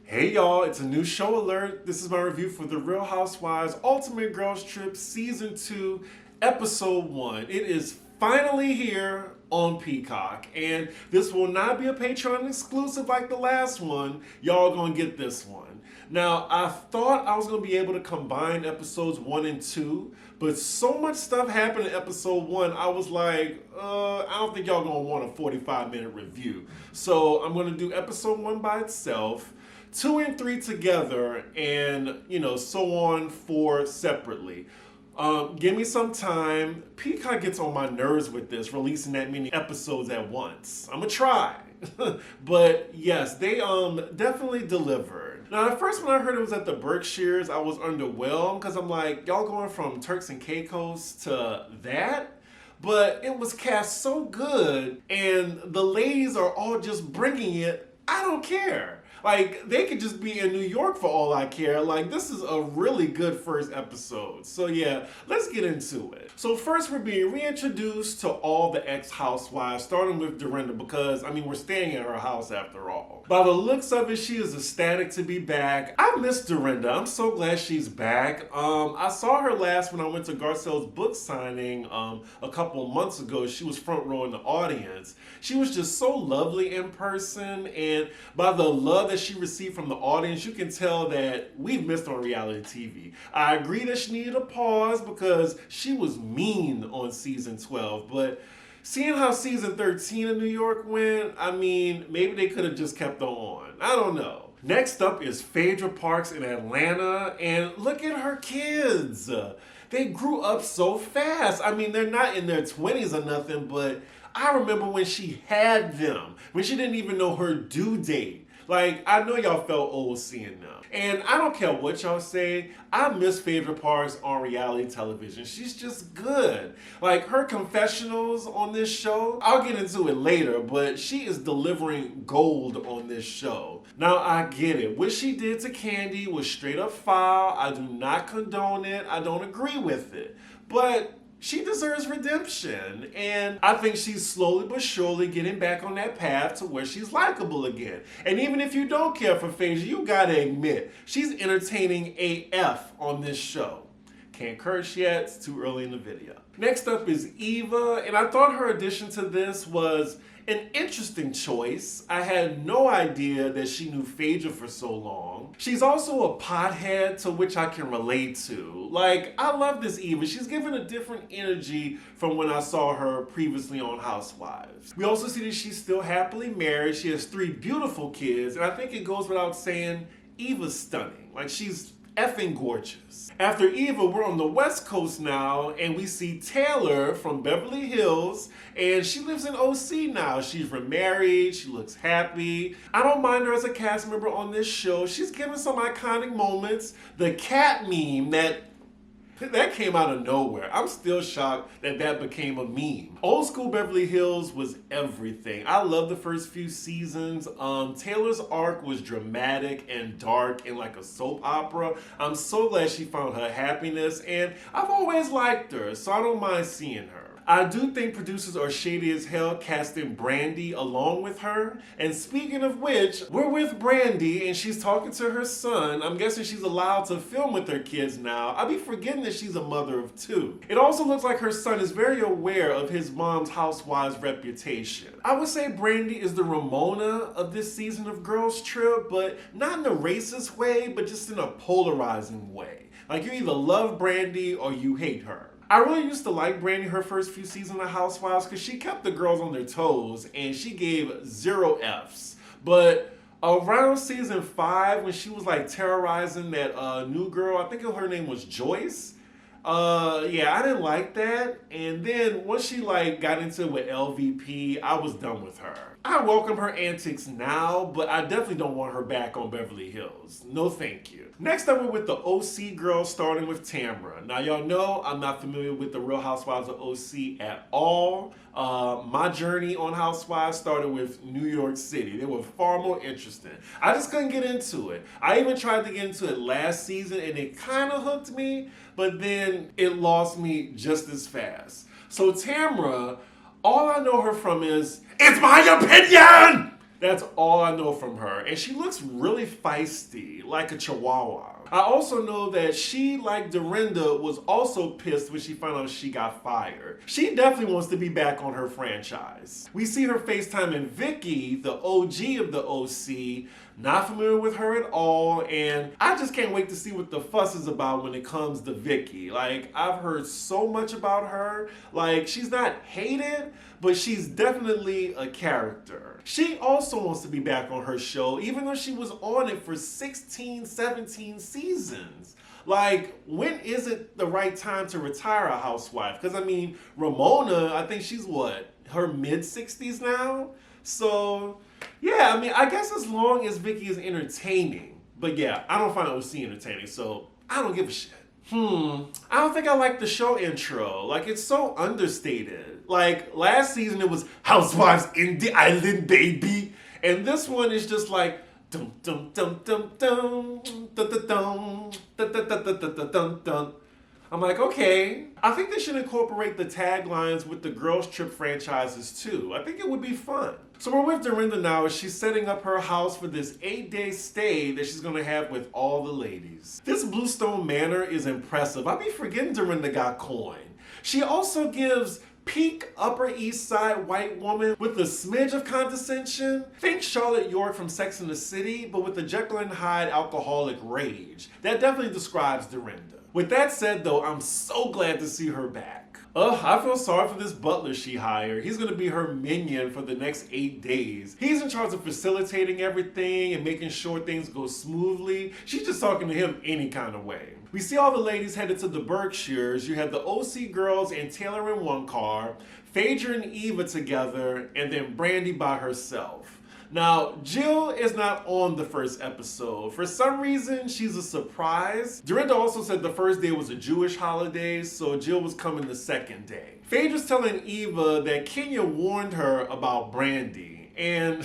Hey y'all, it's a new show alert. This is my review for The Real Housewives Ultimate Girls Trip Season 2, Episode 1. It is finally here on Peacock, and this will not be a Patreon exclusive like the last one. Y'all gonna get this one. Now, I thought I was gonna be able to combine episodes 1 and 2, but so much stuff happened in episode 1, I was like, I don't think y'all gonna want a 45-minute review. So I'm gonna do episode 1 by itself, 2 and 3 together, and so on 4 separately. Give me some time. Peacock gets on my nerves with this, releasing that many episodes at once. I'm gonna try. But yes, they definitely delivered. Now, at first when I heard it was at the Berkshires, I was underwhelmed because I'm like, y'all going from Turks and Caicos to that? But it was cast so good, and the ladies are all just bringing it. I don't care. Like, they could just be in New York for all I care. Like, this is a really good first episode. So yeah, let's get into it. So first, we're being reintroduced to all the ex-housewives, starting with Dorinda, because, we're staying at her house after all. By the looks of it, she is ecstatic to be back. I miss Dorinda. I'm so glad she's back. I saw her last when I went to Garcelle's book signing a couple of months ago. She was front row in the audience. She was just so lovely in person, and by the love that she received from the audience, you can tell that we've missed on reality TV. I agree that she needed a pause because she was mean on season 12, but seeing how season 13 in New York went, maybe they could have just kept her on. I don't know. Next up is Phaedra Parks in Atlanta, and look at her kids. They grew up so fast. They're not in their 20s or nothing, but I remember when she had them, when she didn't even know her due date. Like, I know y'all felt old seeing them. And I don't care what y'all say, I miss Phaedra Parks on reality television. She's just good. Like, her confessionals on this show, I'll get into it later, but she is delivering gold on this show. Now, I get it. What she did to Candy was straight up foul. I do not condone it. I don't agree with it. But she deserves redemption, and I think she's slowly but surely getting back on that path to where she's likable again. And even if you don't care for Phaedra, you gotta admit, she's entertaining AF on this show. Can't curse yet, it's too early in the video. Next up is Eva, and I thought her addition to this was an interesting choice. I had no idea that she knew Phaedra for so long. She's also a pothead, to which I can relate to. Like, I love this Eva. She's given a different energy from when I saw her previously on Housewives. We also see that she's still happily married. She has 3 beautiful kids, and I think it goes without saying, Eva's stunning. Like, she's effing gorgeous. After Eva, we're on the West Coast now, and we see Taylor from Beverly Hills, and she lives in OC now. She's remarried, she looks happy. I don't mind her as a cast member on this show. She's given some iconic moments. The cat meme that came out of nowhere. I'm still shocked that became a meme. Old school Beverly Hills was everything. I love the first few seasons. Taylor's arc was dramatic and dark and like a soap opera. I'm so glad she found her happiness, and I've always liked her, so I don't mind seeing her. I do think producers are shady as hell casting Brandi along with her. And speaking of which, we're with Brandi and she's talking to her son. I'm guessing she's allowed to film with her kids now. I be forgetting that she's a mother of 2. It also looks like her son is very aware of his mom's housewives reputation. I would say Brandi is the Ramona of this season of Girls Trip, but not in a racist way, but just in a polarizing way. Like, you either love Brandi or you hate her. I really used to like Brandi her first few seasons of Housewives because she kept the girls on their toes and she gave 0 Fs. But around season 5, when she was like terrorizing that new girl, I think her name was Joyce. I didn't like that. And then once she got into it with LVP, I was done with her. I welcome her antics now, but I definitely don't want her back on Beverly Hills. No thank you. Next up, we're with the OC girls, starting with Tamra. Now, y'all know I'm not familiar with the Real Housewives of OC at all. My journey on Housewives started with New York City. They were far more interesting. I just couldn't get into it. I even tried to get into it last season, and it kind of hooked me, but then it lost me just as fast. So Tamra, all I know her from is, "It's my opinion!" That's all I know from her. And she looks really feisty, like a chihuahua. I also know that she, like Dorinda, was also pissed when she found out she got fired. She definitely wants to be back on her franchise. We see her FaceTiming Vicky, the OG of the OC, not familiar with her at all, and I just can't wait to see what the fuss is about when it comes to Vicky. Like, I've heard so much about her. Like, she's not hated, but she's definitely a character. She also wants to be back on her show, even though she was on it for 16, 17 seasons. Like, when is it the right time to retire a housewife? Because, I mean, Ramona, I think she's what, her mid-60s now? So, yeah, I mean, I guess as long as Vicky is entertaining. But yeah, I don't find OC entertaining, so I don't give a shit. I don't think I like the show intro. Like, it's so understated. Like, last season it was Housewives in the Island, baby. And this one is just like, dum dum dum dum dum dum dum dum dum dum dum. I'm like, okay. I think they should incorporate the taglines with the Girls Trip franchises too. I think it would be fun. So we're with Dorinda now as she's setting up her house for this 8-day stay that she's gonna have with all the ladies. This Bluestone Manor is impressive. I be forgetting Dorinda got coin. She also gives peak Upper East Side white woman with a smidge of condescension. Think Charlotte York from Sex and the City, but with the Jekyll and Hyde alcoholic rage. That definitely describes Dorinda. With that said though, I'm so glad to see her back. I feel sorry for this butler she hired. He's gonna be her minion for the next 8 days. He's in charge of facilitating everything and making sure things go smoothly. She's just talking to him any kind of way. We see all the ladies headed to the Berkshires. You have the OC girls and Taylor in one car, Phaedra and Eva together, and then Brandi by herself. Now, Jill is not on the first episode. For some reason, she's a surprise. Dorinda also said the first day was a Jewish holiday, so Jill was coming the second day. Phaedra's telling Eva that Kenya warned her about Brandi, and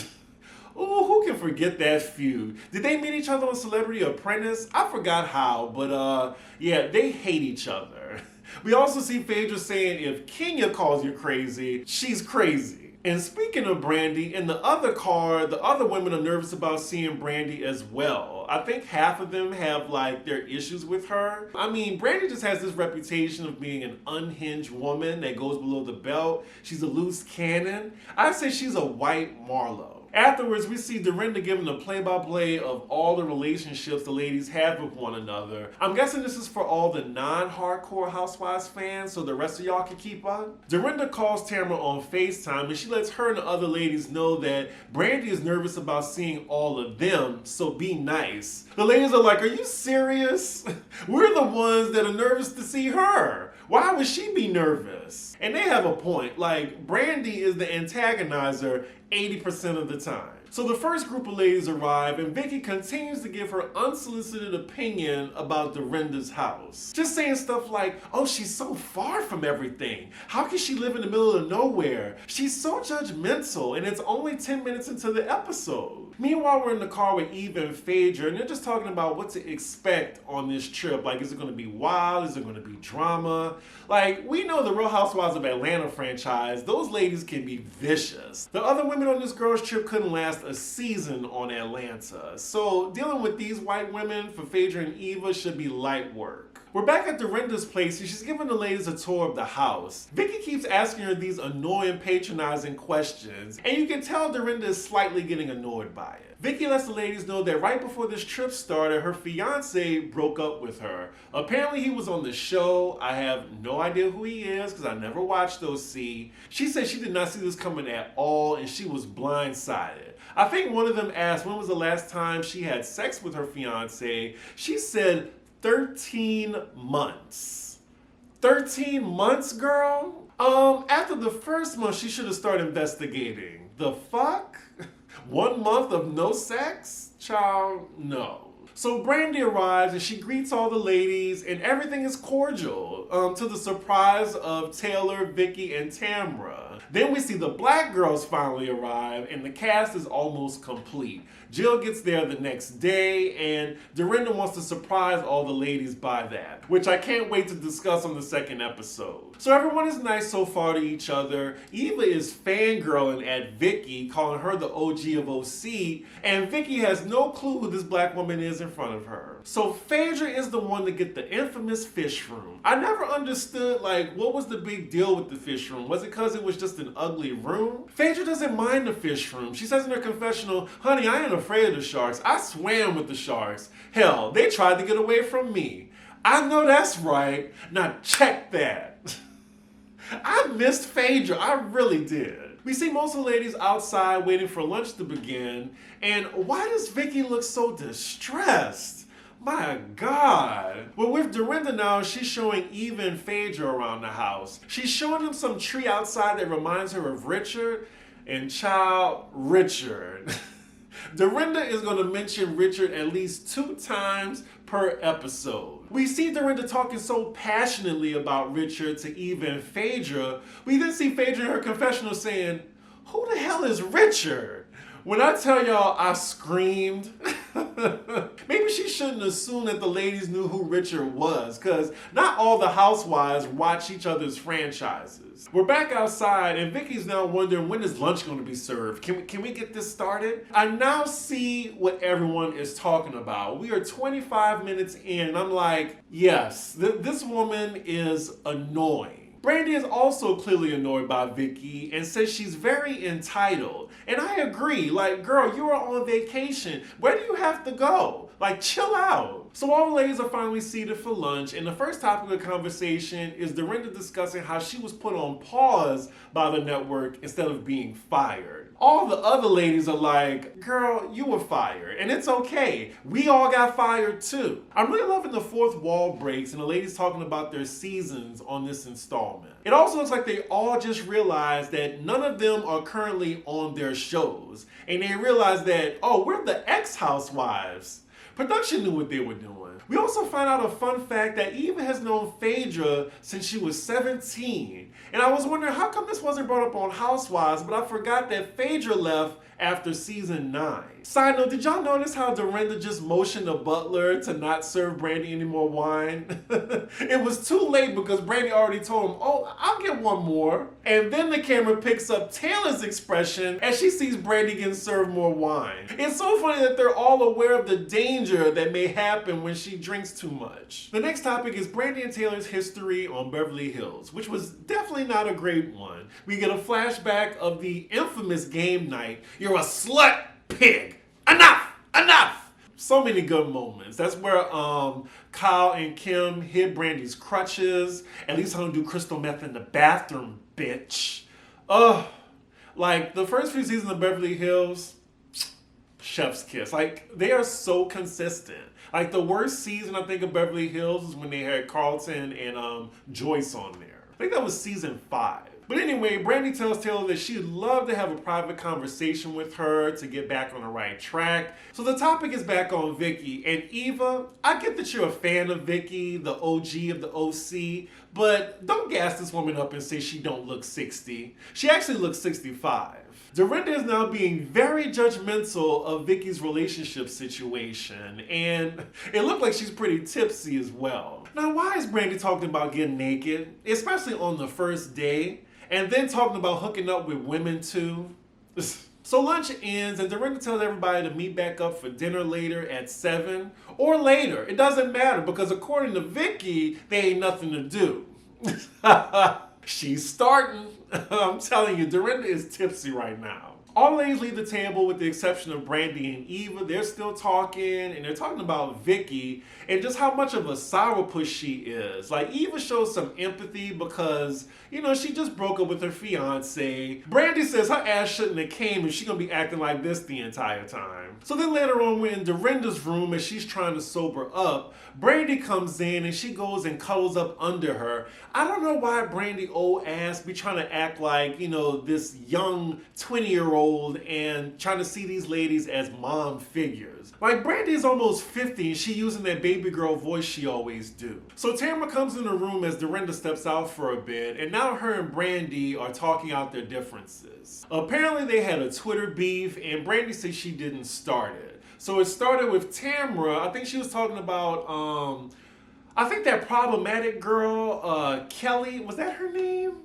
ooh, who can forget that feud? Did they meet each other on Celebrity Apprentice? I forgot how, but yeah, they hate each other. We also see Phaedra saying if Kenya calls you crazy, she's crazy. And speaking of Brandi, in the other car, the other women are nervous about seeing Brandi as well. I think half of them have like their issues with her. I mean, Brandi just has this reputation of being an unhinged woman that goes below the belt. She's a loose cannon. I'd say she's a white Marlo. Afterwards, we see Dorinda giving a play-by-play of all the relationships the ladies have with one another. I'm guessing this is for all the non-hardcore Housewives fans, so the rest of y'all can keep up. Dorinda calls Tamara on FaceTime, and she lets her and the other ladies know that Brandi is nervous about seeing all of them, so be nice. The ladies are like, are you serious? We're the ones that are nervous to see her. Why would she be nervous? And they have a point. Like, Brandi is the antagonizer 80% of the time. So the first group of ladies arrive, and Vicky continues to give her unsolicited opinion about Dorinda's house. Just saying stuff like, oh, she's so far from everything. How can she live in the middle of nowhere? She's so judgmental, and it's only 10 minutes into the episode. Meanwhile, we're in the car with Eva and Phaedra, and they're just talking about what to expect on this trip. Like, is it going to be wild? Is it going to be drama? Like, we know the Real Housewives of Atlanta franchise. Those ladies can be vicious. The other women on this girls' trip couldn't last a season on Atlanta. So, dealing with these white women for Phaedra and Eva should be light work. We're back at Dorinda's place and she's giving the ladies a tour of the house. Vicky keeps asking her these annoying, patronizing questions, and you can tell Dorinda is slightly getting annoyed by it. Vicky lets the ladies know that right before this trip started, her fiance broke up with her. Apparently he was on the show. I have no idea who he is because I never watched OC. She said she did not see this coming at all and she was blindsided. I think one of them asked when was the last time she had sex with her fiance. She said 13 months. 13 months, girl? After the first month, she should have started investigating. The fuck? 1 month of no sex? Child, no. So Brandi arrives and she greets all the ladies and everything is cordial, to the surprise of Taylor, Vicky, and Tamara. Then we see the black girls finally arrive and the cast is almost complete. Jill gets there the next day, and Dorinda wants to surprise all the ladies by that, which I can't wait to discuss on the second episode. So everyone is nice so far to each other. Eva is fangirling at Vicky, calling her the OG of OC, and Vicky has no clue who this black woman is in front of her. So Phaedra is the one to get the infamous fish room. I never understood, like, what was the big deal with the fish room? Was it because it was just an ugly room? Phaedra doesn't mind the fish room. She says in her confessional, honey, I ain't afraid of the sharks. I swam with the sharks. Hell, they tried to get away from me. I know that's right. Now check that. I missed Phaedra, I really did. We see most of the ladies outside waiting for lunch to begin, and why does Vicky look so distressed? My God. Well, with Dorinda now, she's showing Eva and Phaedra around the house. She's showing them some tree outside that reminds her of Richard, and child, Richard. Dorinda is going to mention Richard at least 2 times per episode. We see Dorinda talking so passionately about Richard to Eva and Phaedra. We then see Phaedra in her confessional saying, who the hell is Richard? When I tell y'all I screamed, maybe she shouldn't assume that the ladies knew who Richard was, because not all the housewives watch each other's franchises. We're back outside, and Vicky's now wondering when is lunch going to be served. Can we get this started? I now see what everyone is talking about. We are 25 minutes in, and I'm like, yes, this woman is annoying. Brandi is also clearly annoyed by Vicky and says she's very entitled. And I agree, like, girl, you are on vacation. Where do you have to go? Like, chill out. So all the ladies are finally seated for lunch, and the first topic of conversation is Dorinda discussing how she was put on pause by the network instead of being fired. All the other ladies are like, girl, you were fired, and it's okay. We all got fired too. I'm really loving the fourth wall breaks and the ladies talking about their seasons on this installment. It also looks like they all just realized that none of them are currently on their shows, and they realize that, oh, we're the ex-housewives. Production knew what they were doing. We also find out a fun fact that Eva has known Phaedra since she was 17. And I was wondering how come this wasn't brought up on Housewives, but I forgot that Phaedra left after season 9. Side note, did y'all notice how Dorinda just motioned the butler to not serve Brandi any more wine? It was too late because Brandi already told him, oh, I'll get one more. And then the camera picks up Taylor's expression as she sees Brandi getting served more wine. It's so funny that they're all aware of the danger that may happen when she drinks too much. The next topic is Brandi and Taylor's history on Beverly Hills, which was definitely not a great one. We get a flashback of the infamous game night. You're a slut pig. Enough! Enough! So many good moments. That's where Kyle and Kim hid Brandi's crutches. At least I don't do crystal meth in the bathroom, bitch. Like the first few seasons of Beverly Hills, chef's kiss. Like they are so consistent. Like the worst season I think of Beverly Hills is when they had Carlton and Joyce on there. I think that was season 5. But anyway, Brandi tells Taylor that she'd love to have a private conversation with her to get back on the right track. So the topic is back on Vicky. And Eva, I get that you're a fan of Vicky, the OG of the OC, but don't gas this woman up and say she don't look 60. She actually looks 65. Dorinda is now being very judgmental of Vicky's relationship situation, and it looked like she's pretty tipsy as well. Now, why is Brandi talking about getting naked, especially on the first day, and then talking about hooking up with women too? So lunch ends, and Dorinda tells everybody to meet back up for dinner later at 7, or later. It doesn't matter, because according to Vicky, there ain't nothing to do. She's starting. I'm telling you, Dorinda is tipsy right now. All ladies leave the table with the exception of Brandi and Eva. They're still talking, and they're talking about Vicky and just how much of a sourpuss she is. Like, Eva shows some empathy because, you know, she just broke up with her fiance. Brandi says her ass shouldn't have came if she's gonna be acting like this the entire time. So then later on, we're in Dorinda's room as she's trying to sober up. Brandi comes in and she goes and cuddles up under her. I don't know why Brandi old ass be trying to act like, you know, this young 20-year-old old and trying to see these ladies as mom figures. Like Brandi is almost 50 and she using that baby girl voice she always do. So Tamara comes in the room as Dorinda steps out for a bit, and now her and Brandi are talking out their differences. Apparently they had a Twitter beef and Brandi says she didn't start it. So it started with Tamara. I think she was talking about I think that problematic girl, Kelly, was that her name?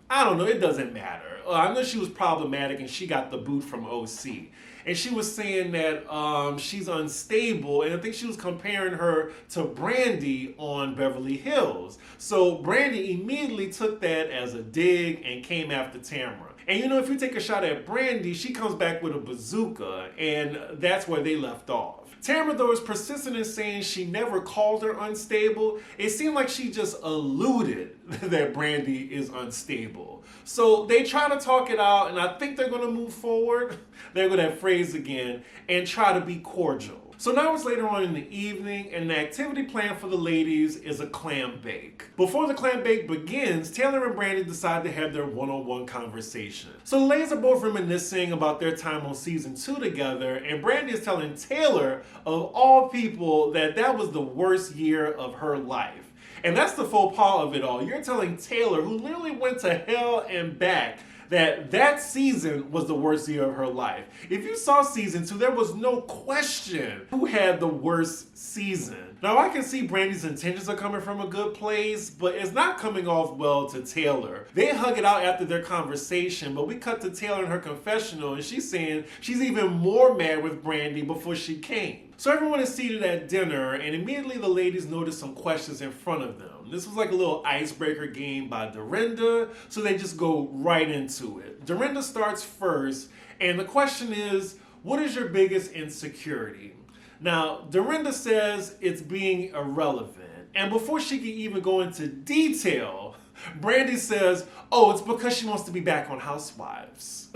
I don't know, it doesn't matter. I know she was problematic and she got the boot from OC. And she was saying that she's unstable, and I think she was comparing her to Brandi on Beverly Hills. So Brandi immediately took that as a dig and came after Tamara. And you know, if you take a shot at Brandi, she comes back with a bazooka, and that's where they left off. Tamara, though, is persistent in saying she never called her unstable. It seemed like she just alluded that Brandi is unstable. So they try to talk it out, and I think they're going to move forward. They're going to phrase again and try to be cordial. So now it's later on in the evening, and the activity plan for the ladies is a Clambake. Before the Clambake begins, Taylor and Brandi decide to have their one-on-one conversation. So the ladies are both reminiscing about their time on season 2 together, and Brandi is telling Taylor, of all people, that that was the worst year of her life. And that's the faux pas of it all. You're telling Taylor, who literally went to hell and back, that season was the worst year of her life. If you saw season 2, there was no question who had the worst season. Now, I can see Brandi's intentions are coming from a good place, but it's not coming off well to Taylor. They hug it out after their conversation, but we cut to Taylor in her confessional, and she's saying she's even more mad with Brandi before she came. So everyone is seated at dinner, and immediately the ladies notice some questions in front of them. This was like a little icebreaker game by Dorinda, so they just go right into it. Dorinda starts first, and the question is, what is your biggest insecurity? Now, Dorinda says it's being irrelevant, and before she can even go into detail, Brandi says, oh, it's because she wants to be back on Housewives.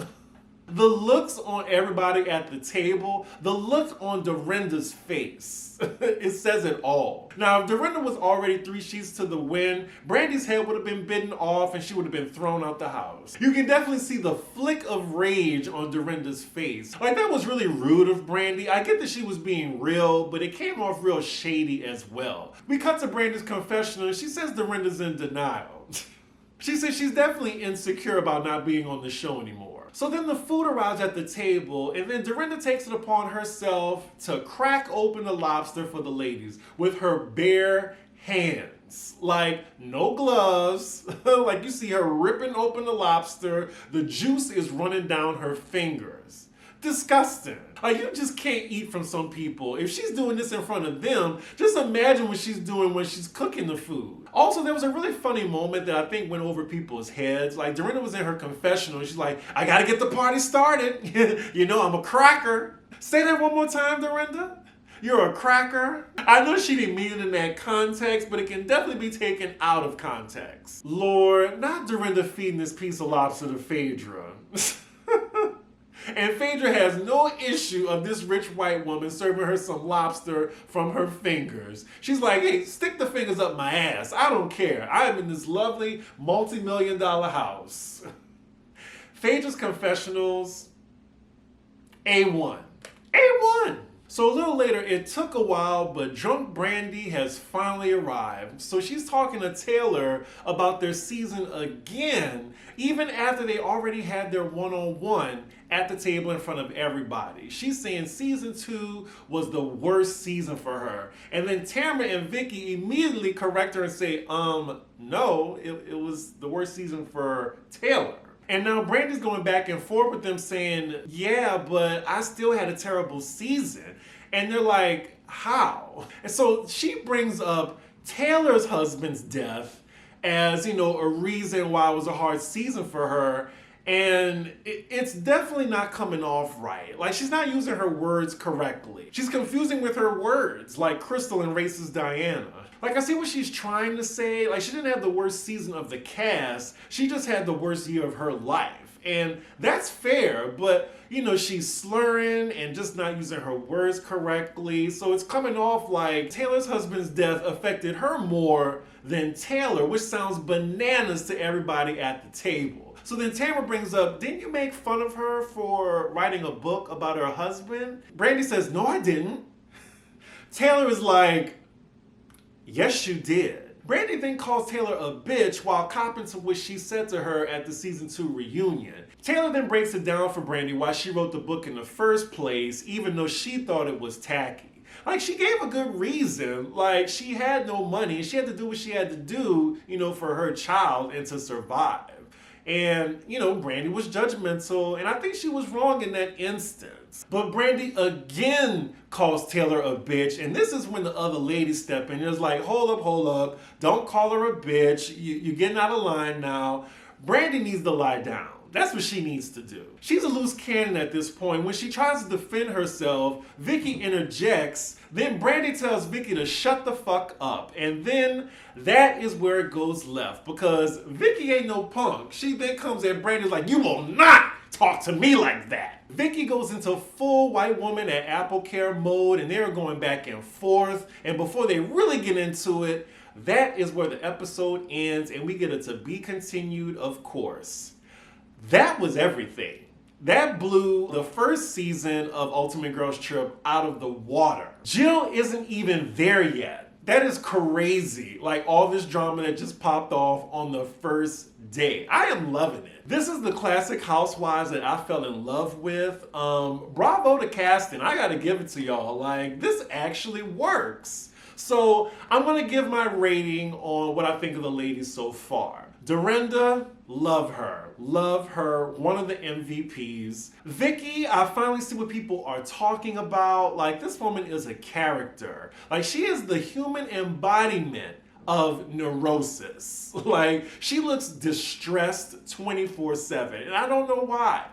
The looks on everybody at the table, the look on Dorinda's face, it says it all. Now, if Dorinda was already 3 sheets to the wind, Brandi's head would have been bitten off and she would have been thrown out the house. You can definitely see the flick of rage on Dorinda's face. Like, that was really rude of Brandi. I get that she was being real, but it came off real shady as well. We cut to Brandi's confessional and she says Dorinda's in denial. She says she's definitely insecure about not being on the show anymore. So then the food arrives at the table, and then Dorinda takes it upon herself to crack open the lobster for the ladies with her bare hands. Like, no gloves. Like, you see her ripping open the lobster. The juice is running down her fingers. Disgusting. Like, you just can't eat from some people. If she's doing this in front of them, just imagine what she's doing when she's cooking the food. Also, there was a really funny moment that I think went over people's heads. Like, Dorinda was in her confessional and she's like, I gotta get the party started. You know, I'm a cracker. Say that one more time, Dorinda. You're a cracker. I know she didn't mean it in that context, but it can definitely be taken out of context. Lord, not Dorinda feeding this piece of lobster to Phaedra. And Phaedra has no issue of this rich white woman serving her some lobster from her fingers. She's like, hey, stick the fingers up my ass. I don't care. I am in this lovely multi-million-dollar house. Phaedra's confessionals, A1. A1! So a little later, it took a while, but drunk Brandi has finally arrived. So she's talking to Taylor about their season again, even after they already had their one-on-one at the table in front of everybody. She's saying season 2 was the worst season for her. And then Tamara and Vicky immediately correct her and say, no, it was the worst season for Taylor. And now Brandi's going back and forth with them saying, yeah, but I still had a terrible season. And they're like, how? And so she brings up Taylor's husband's death as, you know, a reason why it was a hard season for her. And it's definitely not coming off right. Like, she's not using her words correctly. She's confusing with her words, like Crystal and racist Diana. Like, I see what she's trying to say. Like, she didn't have the worst season of the cast. She just had the worst year of her life. And that's fair, but, you know, she's slurring and just not using her words correctly. So it's coming off like Taylor's husband's death affected her more than Taylor, which sounds bananas to everybody at the table. So then Tamara brings up, didn't you make fun of her for writing a book about her husband? Brandi says, no, I didn't. Taylor is like, yes, you did. Brandi then calls Taylor a bitch while copping to what she said to her at the season 2 reunion. Taylor then breaks it down for Brandi why she wrote the book in the first place, even though she thought it was tacky. Like, she gave a good reason. Like, she had no money. She had to do what she had to do, for her child and to survive. And, Brandi was judgmental, and I think she was wrong in that instance. But Brandi again calls Taylor a bitch, and this is when the other ladies step in. It's like, hold up, don't call her a bitch. You're getting out of line now. Brandi needs to lie down. That's what she needs to do. She's a loose cannon at this point. When she tries to defend herself, Vicky interjects. Then Brandi tells Vicky to shut the fuck up. And then that is where it goes left. Because Vicky ain't no punk. She then comes at Brandi's like, you will not talk to me like that. Vicky goes into full white woman at Apple Care mode. And they're going back and forth. And before they really get into it, that is where the episode ends. And we get a to be continued, of course. That was everything. That blew the first season of Ultimate Girls Trip out of the water. Jill isn't even there yet. That is crazy. Like, all this drama that just popped off on the first day. I am loving it. This is the classic Housewives that I fell in love with. Bravo to casting. I gotta give it to y'all. Like, this actually works. So I'm gonna give my rating on what I think of the ladies so far. Dorinda, love her, one of the MVPs. Vicky, I finally see what people are talking about. Like, this woman is a character. Like, she is the human embodiment of neurosis. Like, she looks distressed 24/7, and I don't know why.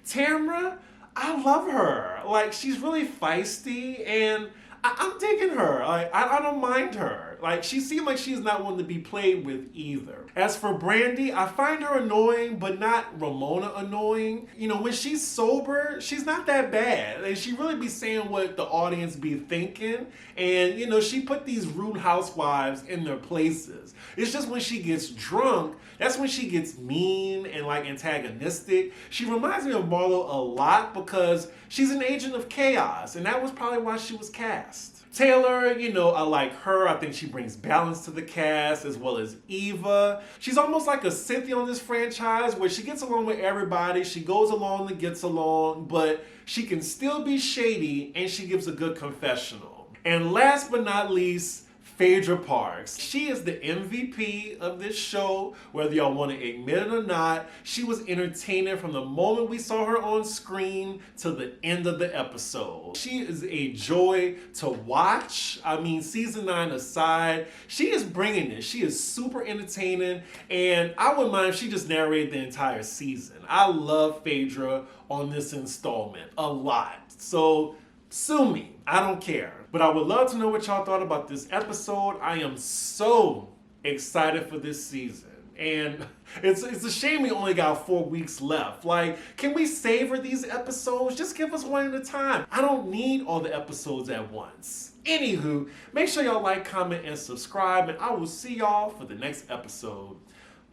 Tamara, I love her. Like, she's really feisty, and I'm digging her. Like, I don't mind her. Like, she seems like she's not one to be played with either. As for Brandi, I find her annoying, but not Ramona annoying. When she's sober, she's not that bad. And she really be saying what the audience be thinking. And, she put these rude housewives in their places. It's just when she gets drunk, that's when she gets mean and, like, antagonistic. She reminds me of Marlo a lot because she's an agent of chaos. And that was probably why she was cast. Taylor, I like her. I think she brings balance to the cast, as well as Eva. She's almost like a Cynthia on this franchise, where she gets along with everybody. She goes along and gets along, but she can still be shady, and she gives a good confessional. And last but not least, Phaedra Parks. She is the MVP of this show, whether y'all want to admit it or not. She was entertaining from the moment we saw her on screen to the end of the episode. She is a joy to watch. I mean, season 9 aside, she is bringing it. She is super entertaining, and I wouldn't mind if she just narrated the entire season. I love Phaedra on this installment a lot. So sue me. I don't care. But I would love to know what y'all thought about this episode. I am so excited for this season. And it's a shame we only got 4 weeks left. Like, can we savor these episodes? Just give us one at a time. I don't need all the episodes at once. Anywho, make sure y'all like, comment, and subscribe. And I will see y'all for the next episode.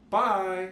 Bye.